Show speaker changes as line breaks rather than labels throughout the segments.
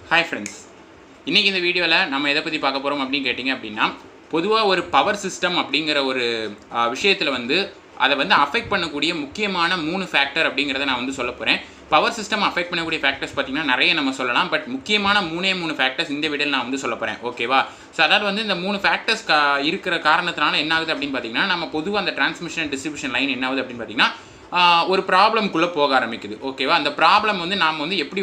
Hi friends, இன்றைக்கி இந்த வீடியோவில் நம்ம எதை பற்றி பார்க்க போகிறோம் அப்படின்னு கேட்டிங்க அப்படின்னா, பொதுவாக ஒரு பவர் சிஸ்டம் அப்படிங்கிற ஒரு விஷயத்தில் அதை அஃபெக்ட் பண்ணக்கூடிய முக்கியமான 3 ஃபேக்டர் அப்படிங்கிறத நான் சொல்ல போகிறேன். பவர் சிஸ்டம் அஃபெக்ட் பண்ணக்கூடிய ஃபேக்டர்ஸ் பார்த்திங்கன்னா நிறைய நம்ம சொல்லலாம். பட் முக்கியமான 3 ஃபேக்டர்ஸ் இந்த வீடியோவில் நான் சொல்ல போகிறேன். ஓகேவா? ஸோ அதாவது இந்த 3 ஃபேக்டர்ஸ் இருக்கிற காரணத்தினால என்ன ஆகுது அப்படின்னு பார்த்திங்கன்னா, நம்ம பொதுவாக அந்த டிரான்ஸ்மிஷன் அண்ட் டிஸ்ட்ரிபியூஷன் லைன் என்ன ஆகுது அப்படின்னு பார்த்திங்கன்னா ஒரு ப்ராப்ளம்குள்ளே போக ஆரம்பிக்குது. ஓகேவா? அந்த ப்ராப்ளம் நாம் எப்படி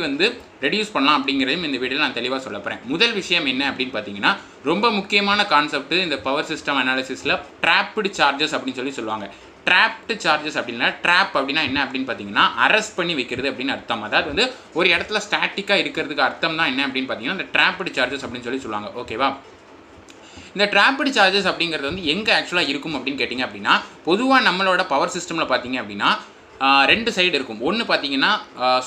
ரெடியூஸ் பண்ணலாம் அப்படிங்கிறதையும் இந்த வீடியோவில் நான் தெளிவாக சொல்ல போகிறேன். முதல் விஷயம் என்ன அப்படின்னு பார்த்தீங்கன்னா, ரொம்ப முக்கியமான கான்செப்ட் இந்த பவர் சிஸ்டம் அனாலிசிஸில் ட்ராப்டு சார்ஜஸ் அப்படின்னு சொல்லுவாங்க. ட்ராப்டு சார்ஜஸ் அப்படின்னா, ட்ராப் அப்படின்னா என்ன அப்படின்னு பார்த்தீங்கன்னா, அரெஸ்ட் பண்ணி வைக்கிறது அப்படின்னு அர்த்தம். அதாவது ஒரு இடத்துல ஸ்டாட்டிக்காக இருக்கிறதுக்கு அர்த்தம் தான் என்ன அப்படின்னு பார்த்தீங்கன்னா, இந்த ட்ராப்டு சார்ஜஸ் அப்படின்னு சொல்லுவாங்க. ஓகேவா? இந்த ட்ராப்டு சார்ஜஸ் அப்படிங்கிறது எங்கே ஆக்சுவலாக இருக்கும் அப்படின்னு கேட்டிங்க அப்படின்னா, பொதுவாக நம்மளோட பவர் சிஸ்டமில் பார்த்தீங்க அப்படின்னா 2 சைடு இருக்கும். ஒன்று பார்த்தீங்கன்னா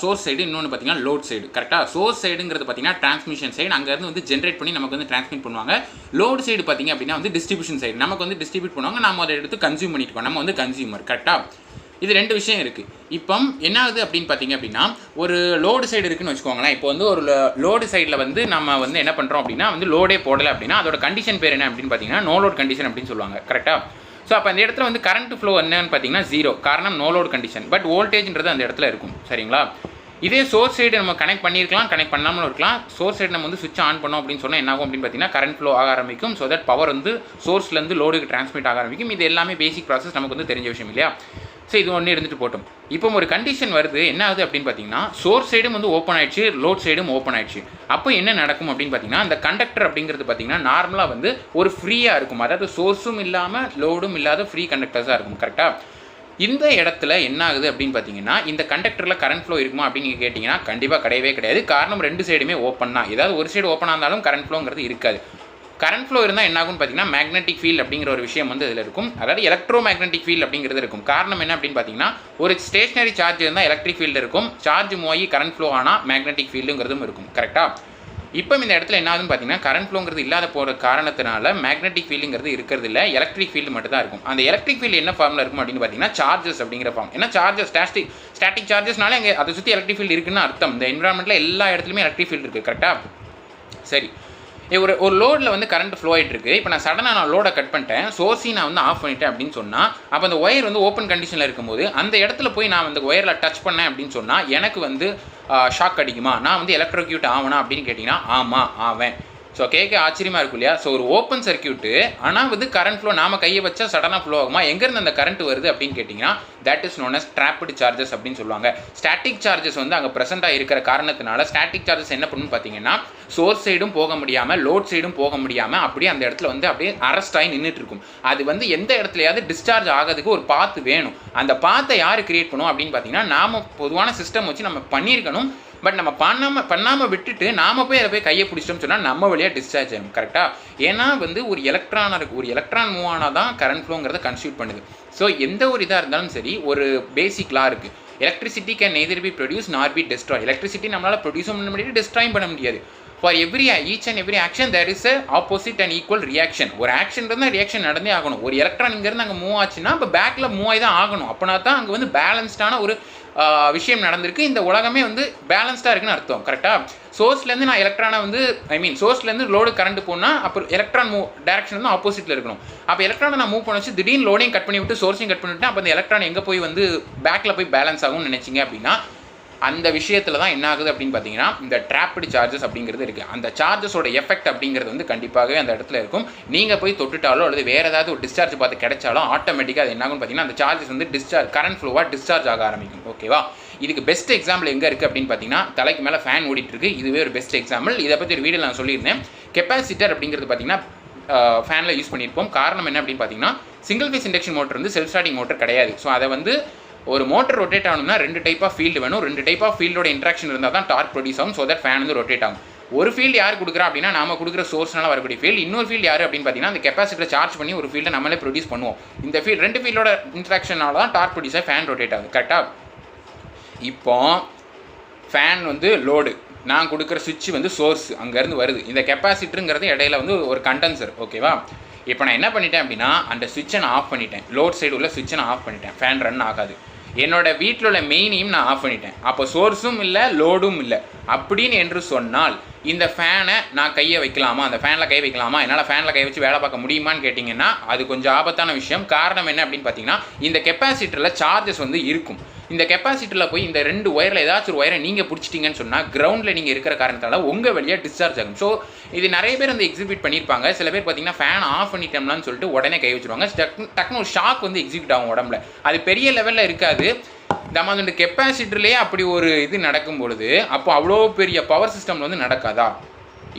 சோர்ஸ் சைடு, இன்னொன்று பார்த்தீங்கன்னா லோட் சைடு. கரெக்டாக? சோர்ஸ் சைடுங்கிறது பார்த்தீங்கன்னா டிரான்ஸ்மிஷன் சைடு, அங்கேருந்து ஜென்ரேட் பண்ணி நமக்கு டிரான்ஸ்மிட் பண்ணுவாங்க. லோட் சைடு பார்த்தீங்க அப்படின்னா டிஸ்ட்ரிபியூஷன் சைடு, நமக்கு டிஸ்ட்ரிபியூட் பண்ணுவாங்க. நம்ம அதை எடுத்து கன்சியூம் பண்ணிட்டு நம்ம கன்சியூமர். கரெக்டாக? இது 2 விஷயம் இருக்குது. இப்போ என்ன ஆகுது அப்படின்னு பார்த்தீங்க அப்படின்னா, ஒரு லோடு சைடு இருக்குன்னு வச்சுக்கோங்களேன். இப்போ ஒரு லோடு சைடில் நம்ம என்ன பண்ணுறோம் அப்படின்னா, லோடே போடலை அப்படின்னா அதோட கண்டிஷன் பேர் என்ன அப்படின்னு பார்த்தீங்கன்னா, நோ லோட் கண்டிஷன் அப்படின்னு சொல்லுவாங்க. கரெக்டாக? ஸோ அப்போ அந்த இடத்துல கரண்ட் ஃப்ளோ என்னன்னு பார்த்தீங்கன்னா 0, காரணம் நோ லோட் கண்டிஷன். பட் வோல்டேஜ்ன்றது அந்த இடத்துல இருக்கும். சரிங்களா? இதே சோர்ஸ் சைடு நம்ம கனெக்ட் பண்ணியிருக்கலாம், கனெக்ட் பண்ணாமல் இருக்கலாம். சோர்ஸ் சைடு நம்ம சுவிட்ச் ஆன் பண்ணோம் அப்படின்னு சொன்னால் என்ன ஆகும் அப்படின்னு பார்த்தீங்கன்னா, கரண்ட் ஃப்ளோ ஆக ஆரம்பிக்கும். ஸோ தட் பவர் சோர்ஸ்லேருந்து லோடுக்கு டிரான்ஸ்மிட் ஆக ஆரம்பிக்கும். இது எல்லாமே பேசிக் ப்ராசஸ், நமக்கு தெரிஞ்ச விஷயம் இல்லையா? ஸோ இது ஒன்று இருந்துட்டு போட்டோம். இப்போ ஒரு கண்டிஷன் வருது, என்ன ஆகுது அப்படின்னு பார்த்தீங்கன்னா, சோர்ஸ் சைடும் ஓப்பன் ஆயிடுச்சு, லோட் சைடும் ஓப்பன் ஆயிடுச்சு. அப்போ என்ன நடக்கும் அப்படின்னு பார்த்தீங்கன்னா, அந்த கண்டக்டர் அப்படிங்கிறது பார்த்தீங்கன்னா நார்மலாக ஒரு ஃப்ரீயாக இருக்கும். அதாவது சோர்ஸும் இல்லாமல் லோடும் இல்லாத ஃப்ரீ கண்டக்டர்ஸாக இருக்கும். கரெக்டாக? இந்த இடத்துல என்ன ஆகுது அப்படின்னு பார்த்தீங்கன்னா, இந்த கண்டக்டரில் கரண்ட் ஃப்ளோ இருக்குமா அப்படின்னு நீங்கள் கேட்டிங்கன்னா கண்டிப்பாக கிடையவே கிடையாது. காரணம் 2 சைடுமே ஓப்பன் தான். ஏதாவது ஒரு சைடு ஓப்பனாக இருந்தாலும் கரண்ட் ஃப்ளோங்கிறது இருக்காது. கரண்ட் ஃப்ளோ இருந்தால் என்ன ஆகும்னு பார்த்தீங்கன்னா, மேக்னெட்டிக் ஃபீல்ட் அப்படிங்கிற ஒரு விஷயம் இதில் இருக்கும். அதாவது எலக்ட்ரோ மேக்னெட்டிக் ஃபீல்ட் அப்படிங்கிறது இருக்கும். காரணம் என்ன அப்படின்னு பார்த்தீங்கன்னா, ஒரு ஸ்டேஷனரி சார்ஜ் இருந்தால் எலக்ட்ரிக் ஃபீல்டு இருக்கும். சார்ஜ் மூவ் ஆகி கரண்ட் ஃப்ளோ ஆனால் மேக்னெட்டிக் ஃபீல்டுங்கிறதும் இருக்கும். கரெக்டாக? இப்போ இந்த இடத்துல என்ன ஆகுதுன்னு பார்த்தீங்கன்னா, கரண்ட் ஃப்ளோங்கிறது இல்லாத போகிற காரணத்தினால மேக்னெட்டிக் ஃபீல்டுங்கிறது இருக்கிறது இல்லை, எலக்ட்ரிக் ஃபீல்டு மட்டும் தான் இருக்கும். அந்த எலக்ட்ரிக் ஃபீல்டு என்ன ஃபார்மில் இருக்கும் அப்படின்னு பார்த்தீங்கன்னா, சார்ஜஸ் அப்படிங்கிற ஃபார்ம். ஏன்னா சார்ஜஸ் ஸ்டாட்டிக் சார்ஜஸ்னாலே அங்கே அதை சுற்றி எலக்ட்ரிக் ஃபீல்டு இருக்குன்னு அர்த்தம். இந்த என்விரான்மெண்ட்டில் எல்லா இடத்துலையுமே எலக்ட்ரிக் ஃபீல்டு இருக்குது. கரெக்டாக? சரி, ஒரு லோடில் கரண்ட் ஃப்ளோ ஆகிட்டு இருக்குது. இப்போ நான் சடனாக லோடை கட் பண்ணிட்டேன், சோர்ஸையும் நான் ஆஃப் பண்ணிட்டேன் அப்படின்னு சொன்னால், அப்போ அந்த ஒயர் ஓப்பன் கண்டிஷனில் இருக்கும்போது அந்த இடத்துல போய் நான் அந்த ஒயரில் டச் பண்ணேன் அப்படின்னு சொன்னால் எனக்கு ஷாக் அடிக்குமா? நான் எலக்ட்ரோக்யூட் ஆகணும் அப்படின்னு கேட்டிங்கன்னா ஆமாம் ஆவேன். ஸோ கேட்க ஆச்சரியமாக இருக்கும் இல்லையா? ஸோ ஒரு ஓப்பன் சர்க்கியூட்டு, ஆனால் கரண்ட் ஃப்ளோ நாம் கையை வச்சா சடனாக ஃப்ளோ ஆகுமா? எங்கேருந்து அந்த கரண்ட் வருது அப்படின்னு கேட்டிங்கன்னா, that is known as trapped charges அப்படின்னு சொல்லுவாங்க. ஸ்டாட்டிக் சார்ஜஸ் அங்கே ப்ரெசென்ட்டாக இருக்கிற காரணத்தினால ஸ்டாட்டிக் சார்ஜஸ் என்ன பண்ணுன்னு பார்த்தீங்கன்னா, சோர்ஸ் சைடும் போக முடியாமல் லோட் சைடும் போக முடியாமல் அப்படியே அந்த இடத்துல அப்படியே அரெஸ்ட் ஆகி நின்றுட்டு இருக்கும். அது எந்த இடத்துலையாவது டிஸ்சார்ஜ் ஆகிறதுக்கு ஒரு பாத்து வேணும். அந்த பாத்தை யார் கிரியேட் பண்ணுவோம் அப்படின்னு பார்த்தீங்கன்னா, நாம் பொதுவான சிஸ்டம் வச்சு நம்ம பண்ணியிருக்கணும். பட் நம்ம பண்ணாமல் விட்டுட்டு நாம் போய் அதை போய் கையை பிடிச்சிட்டோம்னு சொன்னால் நம்ம வழியாக டிஸ்சார்ஜ் ஆகும். கரெக்டாக? ஏன்னா ஒரு எலக்ட்ரானாக இருக்குது. ஒரு எலக்ட்ரான் மூவ் ஆனால் தான் கரண்ட் ஃப்ளோங்கிறத கன்ஸ்டியூட் பண்ணுது. ஸோ எந்த ஒரு இதாக இருந்தாலும் சரி, ஒரு பேசிக் லா இருக்குது. Electricity can neither B produce நார் பி டெஸ்ட்ராய். எலக்ட்ரிசிட்டி நம்மளால் ப்ரொடியூஸும் பண்ண முடியாது, டெஸ்ட்ராயும் பண்ண முடியாது. For each and every action there is a opposite and equal reaction. ஒரு ஆக்ஷன் இருந்தால் ரியாக்ஷன் நடந்தே ஆகணும். ஒரு எலக்ட்ரான் இங்கேருந்து அங்கே மூவ் ஆச்சுன்னா இப்போ பேக்கில் மூவ் ஆகி தான் ஆகணும். அப்படின்னா தான் அங்கே பேலன்ஸ்டான ஒரு விஷயம் நடந்திருக்கு. இந்த உலகமே பேலன்ஸ்டாக இருக்குன்னு அர்த்தம். கரெக்டாக? சோர்ஸ்லேருந்து நான் எலக்ட்ரானை சோர்ஸ்லேருந்து லோடு கரண்ட் போனால் அப்போ எலக்ட்ரான் மூவ் டேரக்ஷன் ஆப்போசிட்டில் இருக்கணும். அப்போ எலக்ட்ரானை நான் மூவ் பண்ண வச்சு திடீர்னு லோடையும் கட் பண்ணி விட்டு சோர்ஸையும் கட் பண்ணிவிட்டு அப்போ அந்த எலக்ட்ரான் எங்கே போய் பேக்கில் போய் பேலன்ஸ் ஆகும்னு நினச்சிங்க அப்படின்னா, அந்த விஷயத்தில் தான் என்ன ஆகுது அப்படின்னு பார்த்தீங்கன்னா, இந்த ட்ராப்டு சார்ஜஸ் அப்படிங்கிறது இருக்குது. அந்த சார்ஜஸோட எஃபெக்ட் அப்படிங்கிறது கண்டிப்பாகவே அந்த இடத்துல இருக்கும். நீங்கள் போய் தொட்டுட்டாலோ அல்லது வேறு ஏதாவது ஒரு டிஸ்சார்ஜ் பார்த்து கிடைச்சாலும் ஆட்டோமேட்டிக்காக அது என்ன ஆகும்னு பார்த்தீங்கன்னா, அந்த சார்ஜஸ் டிஸ்சார்ஜ் கரண்ட் ஃப்ளோவாக டிஸ்சார்ஜ் ஆக ஆரம்பிக்கும். ஓகேவா? இதுக்கு பெஸ்ட் எக்ஸாம்பிள் எங்கே இருக்குது அப்படின்னு பார்த்தீங்கன்னா, தலைக்கு மேலே ஃபேன் ஓடிட்டுருக்கு. இதுவே ஒரு பெஸ்ட் எக்ஸாம்பிள். இதை பற்றி ஒரு வீடியோ நான் சொல்லியிருந்தேன். கெப்பாசிட்டர் அப்படிங்கிறது பார்த்தீங்கன்னா ஃபேனில் யூஸ் பண்ணியிருப்போம். காரணம் என்ன அப்படின்னு பார்த்தீங்கன்னா, single phase induction motor self starting motor கிடையாது. ஸோ அதை ஒரு மோட்டர் ரொட்டேட் ஆகணும்னா 2 டைப் ஆஃப் ஃபீல்டு வேணும். 2 டைப் ஆஃப் ஃபீல்டோட இன்ட்ராக்ஷன் இருந்தால் தான் டார்க் ப்ரொடியூஸ் ஆகும். ஸோ தட் ஃபேன் ரொட்டேட் ஆகும். ஒரு ஃபீல்டு யார் கொடுக்குறா அப்படின்னா, நாம கொடுக்குற சோர்ஸ்னால வரக்கூடிய ஃபீல்டு. இன்னொரு ஃபீல்டு யார் அப்படின்னு பார்த்தீங்கன்னா, அந்த கெப்பாசிட்டரை சார்ஜ் பண்ணி ஒரு ஃபீல்டை நம்மளே ப்ரொடியூஸ் பண்ணுவோம். இந்த 2 ஃபீல்டோட இன்ட்ராக்ஷனால தான் டார்க் ப்ரொடியூஸ் ஆகி ஃபேன் ரொட்டேட் ஆகுது. கரெக்டாக? இப்போ ஃபேன் லோடு, நான் கொடுக்குற சுவிட்ச் சோர்ஸ் அங்கேருந்து வருது. இந்த கெப்பாசிட்டருங்கிறது இடையில ஒரு கண்டென்சர். ஓகேவா? இப்போ நான் என்ன பண்ணிட்டேன் அப்படின்னா, அந்த சுவிட்சை நான் ஆஃப் பண்ணிட்டேன். லோட் சைடு உள்ள சுவிட்சை நான் ஆஃப் பண்ணிட்டேன். ஃபேன் ரன் ஆகாது. என்னோட வீட்டில் உள்ள மெயினையும் நான் ஆஃப் பண்ணிட்டேன், அப்போ சோர்ஸும் இல்லை லோடும் இல்லை அப்படின்னு என்று சொன்னால் இந்த ஃபேனை நான் கையை வைக்கலாமா, அந்த ஃபேனில் கை வைக்கலாமா, என்னால் ஃபேனில் கை வச்சு வேலை பார்க்க முடியுமான்னு கேட்டிங்கன்னா அது கொஞ்சம் ஆபத்தான விஷயம். காரணம் என்ன அப்படின்னு பார்த்தீங்கன்னா, இந்த கெப்பாசிட்டரில் சார்ஜஸ் வந்து இருக்கும். இந்த கெப்பாசிட்டரில் போய் இந்த 2 ஒயரில் ஏதாச்சும் ஒரு ஒயரை நீங்கள் பிடிச்சிட்டிங்கன்னு சொன்னால் கிரவுண்டில் நீங்கள் இருக்கிற காரணத்தால் உங்கள் வழியாக டிஸ்சார்ஜ் ஆகும். ஸோ இது நிறைய பேர் வந்து எக்ஸிக்யூட் பண்ணியிருப்பாங்க. சில பேர் பார்த்தீங்கன்னா ஃபேன் ஆஃப் பண்ணிட்டோம்லான்னு சொல்லிட்டு உடனே கை வச்சுருவாங்க. டக்குனு ஒரு ஷாக் வந்து எக்ஸிக்யூட் ஆகும் உடம்புல. அது பெரிய லெவலில் இருக்காது. நம்ம அந்த கெப்பாசிட்டர்லேயே அப்படி ஒரு இது நடக்கும் பொழுது அப்போ அவ்வளோ பெரிய பவர் சிஸ்டமில் வந்து நடக்காதா?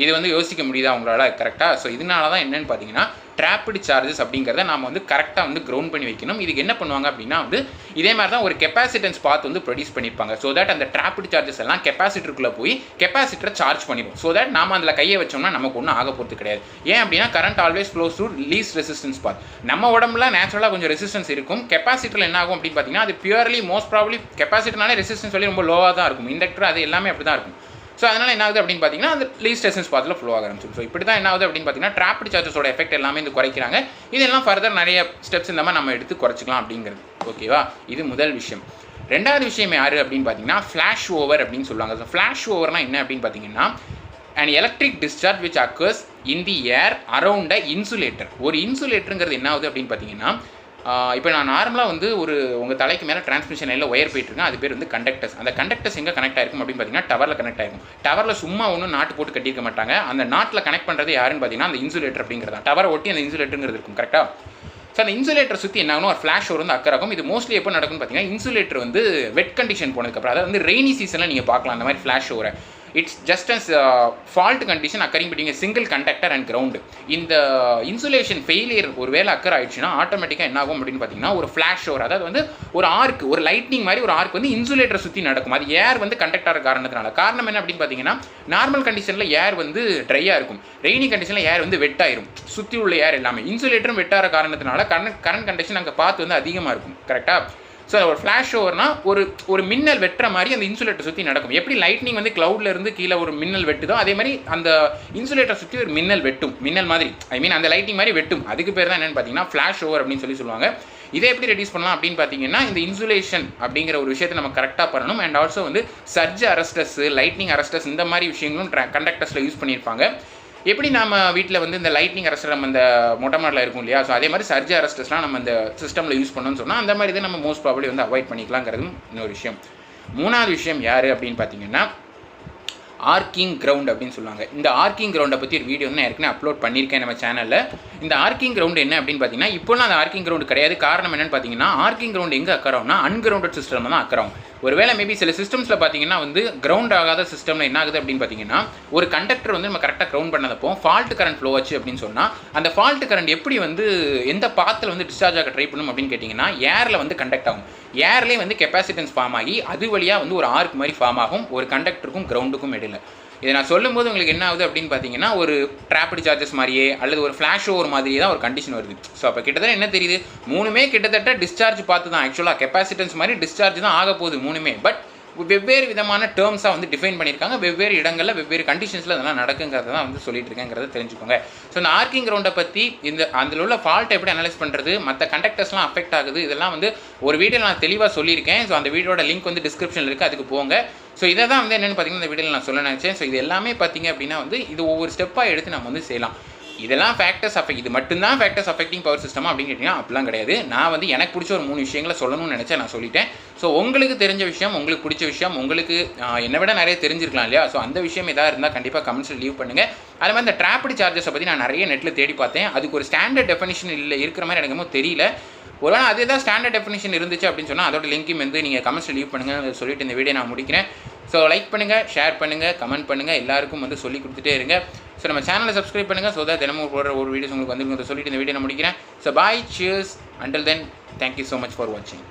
இது வந்து யோசிக்க முடியுதா உங்களால்? கரெக்டாக. ஸோ இதனால தான் என்னென்னு பார்த்தீங்கன்னா ட்ராப்டு சார்ஜஸ் அப்படிங்கிறத நாம் வந்து கரெக்டாக வந்து கிரவுண்ட் பண்ணி வைக்கணும். இதுக்கு என்ன பண்ணுவாங்க அப்படின்னா வந்து இதே மாதிரி தான் ஒரு கெப்பாசிட்டன்ஸ் பார்த்து வந்து ப்ரொடியூஸ் பண்ணியிருப்பாங்க. ஸோ தட் அந்த ட்ராப்டு சார்ஜஸ் எல்லாம் கெப்பாசிட்டருக்குள்ளே போய் கெப்பாசிட்டரை சார்ஜ் பண்ணிடும். ஸோ தட் நாம் அதில் கையை வச்சோம்னா நமக்கு ஒன்றும் ஆக போகிறது கிடையாது. ஏன் அப்படின்னா current always flows through least resistance path. நம்ம உடம்புல நேச்சுரலாக கொஞ்சம் ரெசிஸ்டன்ஸ் இருக்கும். கெப்பாசிட்டரில் என்ன ஆகும் அப்படின்னு பார்த்தீங்கன்னா அது பியூர்லி மோஸ்ட் ப்ராபப்லி கெப்பாசிட்டர்னாலே ரெசிஸ்டன்ஸ் சொல்லி ரொம்ப லோவாக தான் இருக்கும். இண்டக்டர் அது எல்லாமே அப்படி தான் இருக்கும். ஸோ அதனால் என்ன ஆகுது அப்படின்னு பார்த்தீங்கன்னா அந்த லீஸ்ட் ரெசிஸ்டன்ஸ் பாத்தில் ஃப்ளோ ஆக ஆரம்பிச்சிடும். ஸோ இப்படி தான் என்ன ஆகுது அப்படின்னு பார்த்தீங்கன்னா ட்ராப்டு சார்ஜஸோட எஃபெக்ட் எல்லாமே இது குறைக்கிறாங்க. இதெல்லாம் ஃபர்தர் நிறைய ஸ்டெப்ஸ் இந்த மாதிரி நம்ம எடுத்து குறைச்சிக்கலாம் அப்படிங்கிறது. ஓகேவா? இது முதல் விஷயம். ரெண்டாவது விஷயம் யார் அப்படின்னு பார்த்தீங்கன்னா ஃப்ளாஷ் ஓவர் அப்படின்னு சொல்லுவாங்க. ஸோ ஃப்ளாஷ் ஓவர்னா என்ன அப்படின்னு பார்த்தீங்கன்னா an electric discharge which occurs in the air around a insulator. ஒரு இன்சுலேட்டருங்கிறது என்ன ஆகுது அப்படின்னு பார்த்தீங்கன்னா இப்போ நான் நார்மலாக வந்து உங்கள் தலைக்கு மேலே டிரான்ஸ்மிஷன் லைனில் ஒயர் போயிட்டுருக்கேன். அது பேர் வந்து கண்டக்டர்ஸ். அந்த கண்டக்டர்ஸ் எங்கே கனெக்ட் ஆகிருக்கும் அப்படின்னு பார்த்தீங்கன்னா டவரில் கனெக்ட் ஆகிருக்கும். டவரில் சும்மா ஒன்றும் நாட்டு போட்டு கட்டியிருக்க மாட்டாங்க. அந்த நாட்டில் கனெக்ட் பண்ணுறது யாருன்னு பார்த்தீங்கன்னா அந்த இன்சுலேட்டர் அப்படிங்கிறதா. டவரை ஒட்டி அந்த இன்சுலேட்டருங்கிறது இருக்கும். கரெக்டாக? ஸோ அந்த இன்சுலேட்டர் சுற்றி என்ன ஆகணும், ஒரு ஃப்ளாஷ் ஓவர் வந்து அக்கறாகும். இது மோஸ்ட்லி எப்போ நடக்கும்னு பார்த்தீங்கன்னா இன்சுலேட்டர் வந்து வெட் கண்டிஷன் போனதுக்கப்புறம், அதாவது வந்து ரெய்னி சீசனில் நீங்கள் பார்க்கலாம் அந்த மாதிரி ஃப்ளாஷ் ஓவரை. It's just as fault condition occurring between a single conductor and ground. இந்த இன்சுலேஷன் ஃபெயிலியர் ஒரு வேளை அக்கர் ஆயிடுச்சுன்னா ஆட்டோமேட்டிக்காக என்ன ஆகும் அப்படின்னு பார்த்தீங்கன்னா ஒரு ஃப்ளாஷ் ஓவர், அதாவது வந்து ஒரு ஆர்க், ஒரு லைட்னிங் மாதிரி ஒரு ஆர்க் வந்து இன்சுலேட்டரை சுற்றி நடக்கும். அது ஏர் வந்து கண்டக்டாக காரணத்தினால. காரணம் என்ன அப்படின்னு பார்த்தீங்கன்னா நார்மல் கண்டிஷனில் ஏர் வந்து ட்ரையாக இருக்கும். ரெய்னி கண்டிஷனில் ஏர் வந்து வெட்டாயிரும். சுற்றி உள்ள ஏர் எல்லாமே இன்சுலேட்டரும் வெட்டாகிற காரணத்தினால கரண்ட் கண்டிஷன் அங்கே பார்த்து வந்து அதிகமாக இருக்கும். கரெக்டாக? ஸோ ஒரு ஃப்ளாஷ் ஓவர்னா ஒரு மின்னல் வெட்டுற மாதிரி அந்த இன்சுலேட்டர் சுற்றி நடக்கும். எப்படி லைட்னிங் வந்து கிளவுட்ல இருந்து கீழே ஒரு மின்னல் வெட்டுதோ அதே மாதிரி அந்த இன்சுலேட்டர் சுற்றி ஒரு மின்னல் வெட்டும். மின்னல் மாதிரி அந்த லைட்னிங் மாதிரி வெட்டும். அதுக்கு பேர் தான் என்னென்னு பார்த்தீங்கன்னா ஃப்ளாஷ் ஓவர் அப்படின்னு சொல்லுவாங்க. இதை எப்படி ரெடியூஸ் பண்ணலாம் அப்படின்னு பார்த்தீங்கன்னா இந்த இன்சுலேஷன் அப்படிங்கிற ஒரு விஷயத்தை நம்ம கரெக்டாக பண்ணணும். அண்ட் ஆல்சோ வந்து சர்ஜ் அரஸ்டர்ஸ், லைட்னிங் அரஸ்டர்ஸ் இந்த மாதிரி விஷயங்களும் கண்டக்டர்ஸில் யூஸ் பண்ணியிருப்பாங்க. எப்படி நம்ம வீட்டில் வந்து இந்த லைட்னிங் அரஸ்டர் நம்ம இந்த மொட்டை மாடலில் இருக்கும் இல்லையா? ஸோ அதே மாதிரி சர்ஜ் அரஸ்டர்ஸ்லாம் நம்ம இந்த சிஸ்டமில் யூஸ் பண்ணணும்னு சொன்னால் அந்த மாதிரி தான் நம்ம மோஸ்ட் ப்ராபப்லி வந்து அவாய்ட் பண்ணிக்கலாங்கிறதும் இன்னொரு விஷயம். மூணாவது விஷயம் யார் அப்படின்னு பார்த்தீங்கன்னா ஆர்க்கிங் கிரவுண்ட் அப்படின்னு சொல்லுவாங்க. இந்த ஆர்க்கிங் கிரவுண்டை பற்றி ஒரு வீடியோ வந்து நான் ஏற்கனவே அப்லோட் பண்ணியிருக்கேன் நம்ம சேனலில். இந்த ஆர்க்கிங் கிரவுண்ட் என்ன அப்படின்னு பார்த்தீங்கன்னா இப்போலாம் அந்த ஆர்க்கிங் கிரவுண்ட் கிடையாது. காரணம் என்னென்னு பார்த்தீங்கன்னா ஆர்க்கிங் கிரவுண்ட் எங்கே அக்கறாகும்னா அன்கிரவுண்டட் சிஸ்டம் தான் அக்கறாகும். ஒருவேளை மேபி சில சிஸ்டம்ஸில் பார்த்தீங்கன்னா வந்து கிரவுண்ட் ஆகாத சிஸ்டமில் என்ன ஆகுது அப்படின்னு பார்த்தீங்கன்னா ஒரு கண்டக்டர் வந்து நம்ம கரெக்டாக கிரவுண்ட் பண்ணதப்போ ஃபால்ட் கரண்ட் ஃப்ளோ ஆச்சு அப்படின்னு சொன்னால் அந்த ஃபால்ட் கரண்ட் எப்படி வந்து எந்த பாத்தில் வந்து டிஸ்சார்ஜ் ஆக ட்ரை பண்ணும் அப்படின்னு கேட்டிங்கன்னா ஏரில் வந்து கண்டக்ட் ஆகும். ஏர்லேயே வந்து கெப்பாசிட்டன்ஸ் ஃபார்ம் ஆகி அது வழியாக வந்து ஒரு ஆர்க் மாதிரி ஃபார்ம் ஆகும் ஒரு கண்டக்டருக்கும் கிரவுண்டுக்கும் இடையில. இதை நான் சொல்லும்போது உங்களுக்கு என்ன ஆகுது அப்படின்னு பார்த்தீங்கன்னா ஒரு ட்ராப்டு சார்ஜஸ் மாதிரியே அல்லது ஒரு ஃப்ளாஷ் ஓவர் மாதிரியே தான் ஒரு கண்டிஷன் வருது. ஸோ அப்போ கிட்டத்தட்ட என்ன தெரியுது, மூணுமே கிட்டத்தட்ட டிஸ்சார்ஜ் பார்த்து தான். ஆக்சுவலாக கெப்பாசிட்டன்ஸ் மாதிரி டிஸ்சார்ஜ் தான் ஆக போகுது மூணுமே. பட் வெவ்வேறு விதமான டேர்ம்ஸாக வந்து டிஃபைன் பண்ணியிருக்காங்க. வெவ்வேறு இடங்களில் வெவ்வேறு கண்டிஷன்ஸில் அதெல்லாம் நடக்குங்கிறத தான் வந்து சொல்லிட்டு இருக்கேங்கிறத தெரிஞ்சுக்கோங்க. ஸோ இந்த ஆர்க்கிங் கிரவுண்டை பற்றி அதில் உள்ள ஃபால்ட்டை எப்படி அனலைஸ் பண்ணுறது, மற்ற கண்டக்டர்ஸ்லாம் அஃபெக்ட் ஆகுது, இதெல்லாம் வந்து ஒரு வீடியோவில் நான் தெளிவாக சொல்லியிருக்கேன். ஸோ அந்த வீடியோட லிங்க் வந்து டிஸ்கிரிப்ஷனில் இருக்குது, அதுக்கு போங்க. ஸோ இதை தான் வந்து என்னென்னு பார்த்தீங்கன்னா இந்த வீடியோவில் நான் சொல்ல நினச்சேன். ஸோ இது எல்லாமே பார்த்தீங்க அப்படின்னா வந்து இது ஒவ்வொரு ஸ்டெப்பாக எடுத்து நம்ம வந்து செய்யலாம். இதெல்லாம் ஃபேக்டர்ஸ் அஃபெக்ட், இது மட்டும்தான் ஃபேக்டர்ஸ் அஃபெக்டிங் பவர் சிஸ்டம் அப்படின்னு கேட்டிங்கன்னா அப்படிலாம் கிடையாது. நான் வந்து எனக்கு பிடிச்ச ஒரு 3 விஷயங்களை சொல்லணும்னு நினச்சேன், நான் சொல்லிட்டேன். ஸோ உங்களுக்கு தெரிஞ்ச விஷயம், உங்களுக்கு பிடிச்ச விஷயம், உங்களுக்கு என்னை விட நிறைய தெரிஞ்சிருக்கலாம் இல்லையா? ஸோ அந்த விஷயம் எதாவது இருந்தால் கண்டிப்பாக கமெண்ட்ஸில் லீவ் பண்ணுங்கள். அதே மாதிரி இந்த ட்ராப்டு சார்ஜஸை பற்றி நான் நிறைய நெட்டில் தேடி பார்த்தேன். அதுக்கு ஒரு ஸ்டாண்டர்ட் டெஃபினிஷன் இல்லை இருக்கிற மாதிரி எனக்கு தெரியல. ஒருவேளை அதே தான் ஸ்டாண்டர்ட் டெஃபினிஷன் இருந்துச்சு அப்படின்னு சொன்னால் அதோட லிங்க்கும் வந்து நீங்கள் கமெண்ட்ஸில் லீவ் பண்ணுங்கள் சொல்லிட்டு இந்த வீடியோ நான் முடிக்கிறேன். ஸோ லைக் பண்ணுங்கள், ஷேர் பண்ணுங்கள், கமெண்ட் பண்ணுங்கள், எல்லாருக்கும் வந்து சொல்லி கொடுத்துட்டே இருங்க. ஸோ நம்ம சேனலை சப்ஸ்கிரைப் பண்ணுங்கள். ஸோ தான் தினமும் போடுற ஒரு வீடியோஸ் உங்களுக்கு வந்து சொல்லிட்டு இந்த வீடியோ நான் முடிக்கிறேன். So bye, cheers, until then, thank you so much for வாட்சிங்.